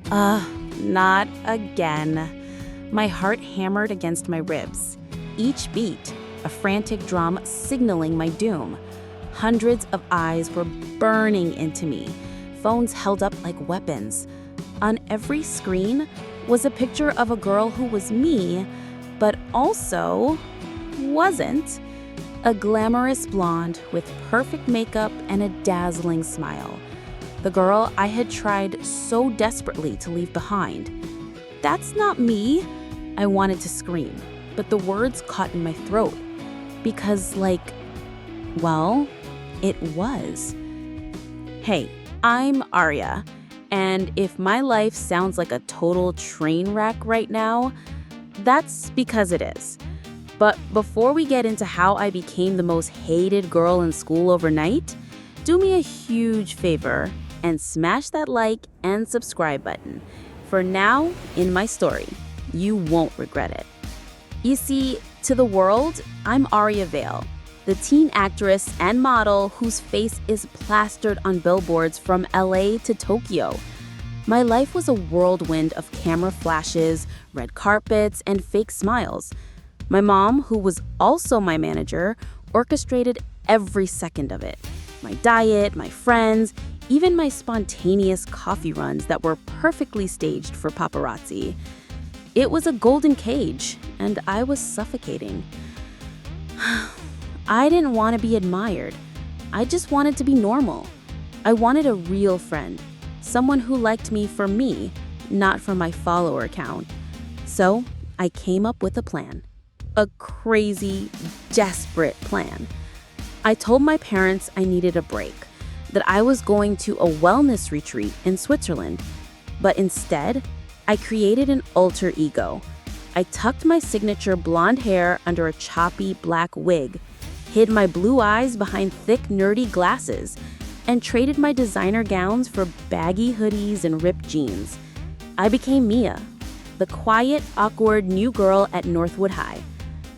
Not again. My heart hammered against my ribs. Each beat, a frantic drum signaling my doom. Hundreds of eyes were burning into me, phones held up like weapons. On every screen was a picture of a girl who was me, but also wasn't. A glamorous blonde with perfect makeup and a dazzling smile. The girl I had tried so desperately to leave behind. That's not me. I wanted to scream, but the words caught in my throat. Because, well, it was. Hey, I'm Arya, and if my life sounds like a total train wreck right now, that's because it is. But before we get into how I became the most hated girl in school overnight, do me a huge favor and smash that like and subscribe button. For now, in my story, you won't regret it. You see, to the world, I'm Arya Vale, the teen actress and model whose face is plastered on billboards from LA to Tokyo. My life was a whirlwind of camera flashes, red carpets, and fake smiles. My mom, who was also my manager, orchestrated every second of it. My diet, my friends, even my spontaneous coffee runs that were perfectly staged for paparazzi. It was a golden cage, and I was suffocating. I didn't want to be admired. I just wanted to be normal. I wanted a real friend, someone who liked me for me, not for my follower count. So I came up with a plan. A crazy, desperate plan. I told my parents I needed a break, that I was going to a wellness retreat in Switzerland. But instead, I created an alter ego. I tucked my signature blonde hair under a choppy black wig, hid my blue eyes behind thick, nerdy glasses, and traded my designer gowns for baggy hoodies and ripped jeans. I became Mia, the quiet, awkward new girl at Northwood High,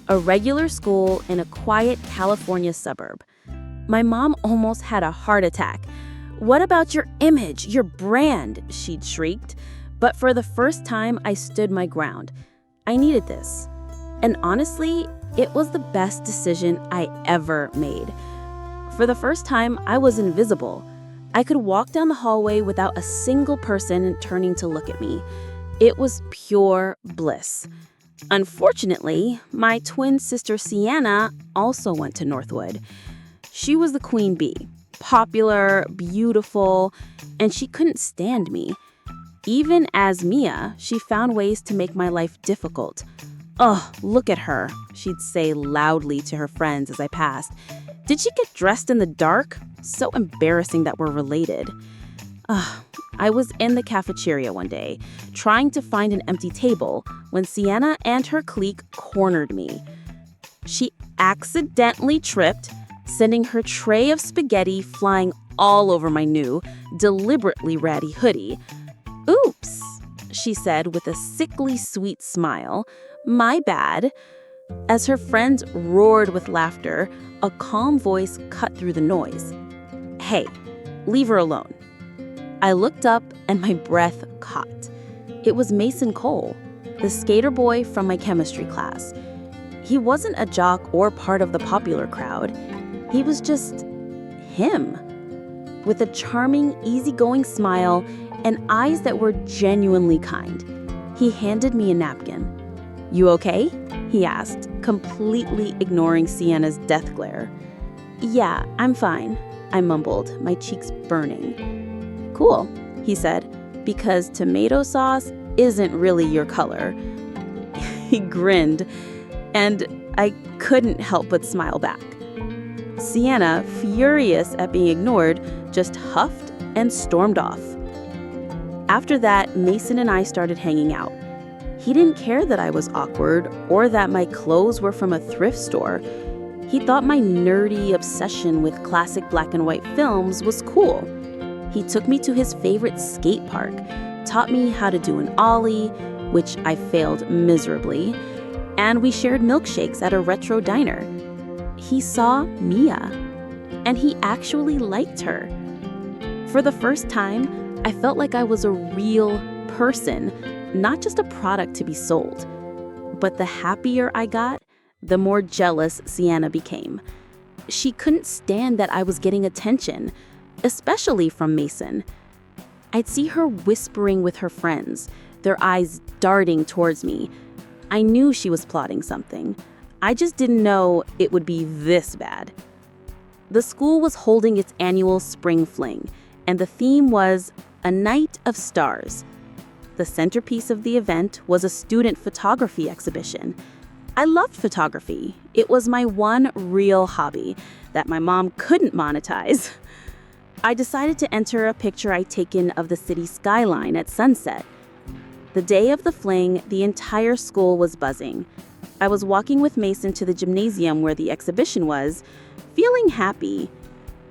a regular school in a quiet California suburb. My mom almost had a heart attack. "What about your image, your brand?" she'd shrieked. But for the first time, I stood my ground. I needed this. And honestly, it was the best decision I ever made. For the first time, I was invisible. I could walk down the hallway without a single person turning to look at me. It was pure bliss. Unfortunately, my twin sister Sienna also went to Northwood. She was the queen bee, popular, beautiful, and she couldn't stand me. Even as Mia, she found ways to make my life difficult. "Oh, look at her," she'd say loudly to her friends as I passed. "Did she get dressed in the dark? So embarrassing that we're related." I was in the cafeteria one day, trying to find an empty table, when Sienna and her clique cornered me. She accidentally tripped, sending her tray of spaghetti flying all over my new, deliberately ratty hoodie. "Oops," she said with a sickly sweet smile. "My bad." As her friends roared with laughter, a calm voice cut through the noise. "Hey, leave her alone." I looked up and my breath caught. It was Mason Cole, the skater boy from my chemistry class. He wasn't a jock or part of the popular crowd. He was just him, with a charming, easygoing smile and eyes that were genuinely kind. He handed me a napkin. "You okay?" he asked, completely ignoring Sienna's death glare. "Yeah, I'm fine," I mumbled, my cheeks burning. "Cool," he said, "because tomato sauce isn't really your color." He grinned, and I couldn't help but smile back. Sienna, furious at being ignored, just huffed and stormed off. After that, Mason and I started hanging out. He didn't care that I was awkward or that my clothes were from a thrift store. He thought my nerdy obsession with classic black and white films was cool. He took me to his favorite skate park, taught me how to do an ollie, which I failed miserably, and we shared milkshakes at a retro diner. He saw Mia, and he actually liked her. For the first time, I felt like I was a real person, not just a product to be sold. But the happier I got, the more jealous Sienna became. She couldn't stand that I was getting attention, especially from Mason. I'd see her whispering with her friends, their eyes darting towards me. I knew she was plotting something. I just didn't know it would be this bad. The school was holding its annual spring fling, and the theme was A Night of Stars. The centerpiece of the event was a student photography exhibition. I loved photography. It was my one real hobby that my mom couldn't monetize. I decided to enter a picture I'd taken of the city skyline at sunset. The day of the fling, the entire school was buzzing. I was walking with Mason to the gymnasium where the exhibition was, feeling happy,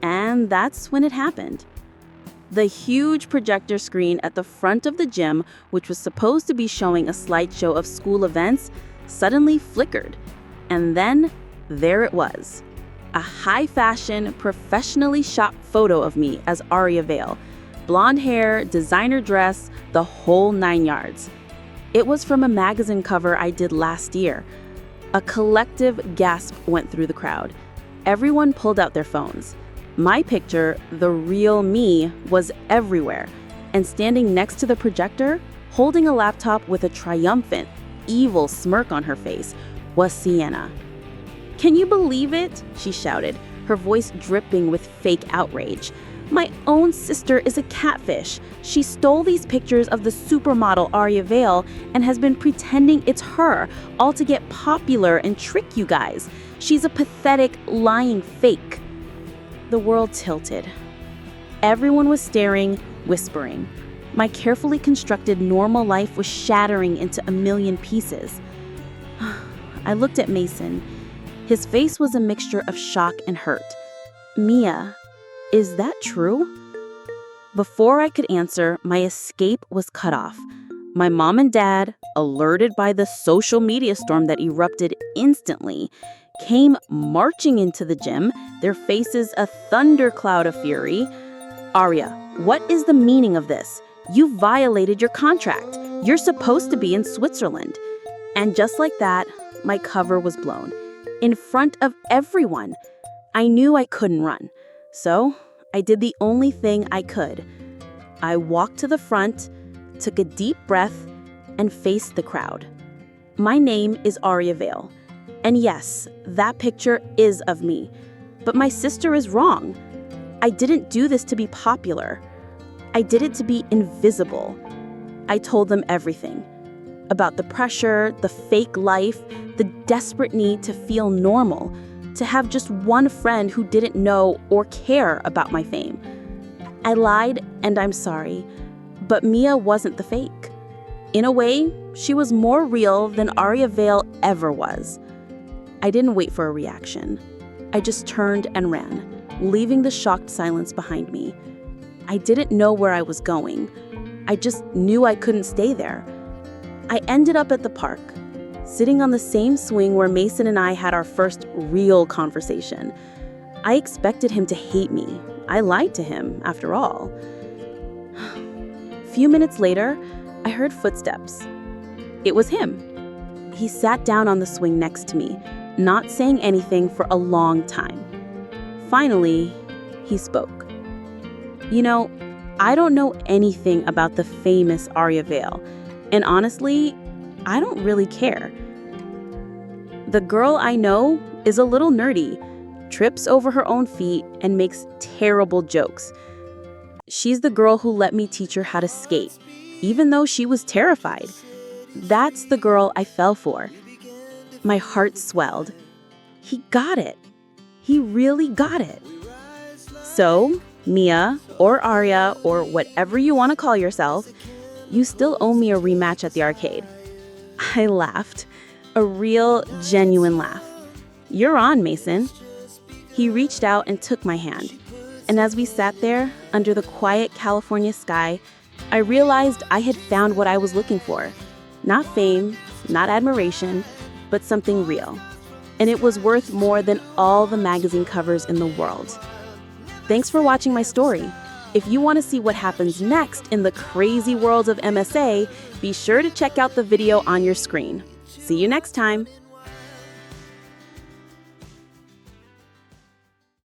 and that's when it happened. The huge projector screen at the front of the gym, which was supposed to be showing a slideshow of school events, suddenly flickered. And then, there it was. A high-fashion, professionally shot photo of me as Aria Vale. Blonde hair, designer dress, the whole 9 yards. It was from a magazine cover I did last year. A collective gasp went through the crowd. Everyone pulled out their phones. My picture, the real me, was everywhere. And standing next to the projector, holding a laptop with a triumphant, evil smirk on her face, was Sienna. "Can you believe it?" she shouted, her voice dripping with fake outrage. "My own sister is a catfish. She stole these pictures of the supermodel Aria Vale and has been pretending it's her, all to get popular and trick you guys. She's a pathetic, lying fake." The world tilted. Everyone was staring, whispering. My carefully constructed normal life was shattering into a million pieces. I looked at Mason. His face was a mixture of shock and hurt. "Mia, is that true?" Before I could answer, my escape was cut off. My mom and dad, alerted by the social media storm that erupted instantly, came marching into the gym, their faces a thundercloud of fury. "Aria, what is the meaning of this? You violated your contract. You're supposed to be in Switzerland." And just like that, my cover was blown. In front of everyone. I knew I couldn't run. So I did the only thing I could. I walked to the front, took a deep breath, and faced the crowd. My name is Aria Vale. And yes, that picture is of me. But my sister is wrong. I didn't do this to be popular. I did it to be invisible. I told them everything. About the pressure, the fake life, the desperate need to feel normal, to have just one friend who didn't know or care about my fame. I lied, and I'm sorry, but Mia wasn't the fake. In a way, she was more real than Aria Vale ever was. I didn't wait for a reaction. I just turned and ran, leaving the shocked silence behind me. I didn't know where I was going. I just knew I couldn't stay there. I ended up at the park, sitting on the same swing where Mason and I had our first real conversation. I expected him to hate me. I lied to him, after all. A few minutes later, I heard footsteps. It was him. He sat down on the swing next to me, not saying anything for a long time. Finally, he spoke. "You know, I don't know anything about the famous Aria Vale, and honestly, I don't really care. The girl I know is a little nerdy, trips over her own feet, and makes terrible jokes. She's the girl who let me teach her how to skate, even though she was terrified. That's the girl I fell for." My heart swelled. He got it. He really got it. "So, Mia, or Aria, or whatever you want to call yourself, you still owe me a rematch at the arcade." I laughed. A real, genuine laugh. "You're on, Mason." He reached out and took my hand. And as we sat there, under the quiet California sky, I realized I had found what I was looking for. Not fame, not admiration, but something real. And it was worth more than all the magazine covers in the world. Thanks for watching my story. If you want to see what happens next in the crazy world of MSA, be sure to check out the video on your screen. See you next time!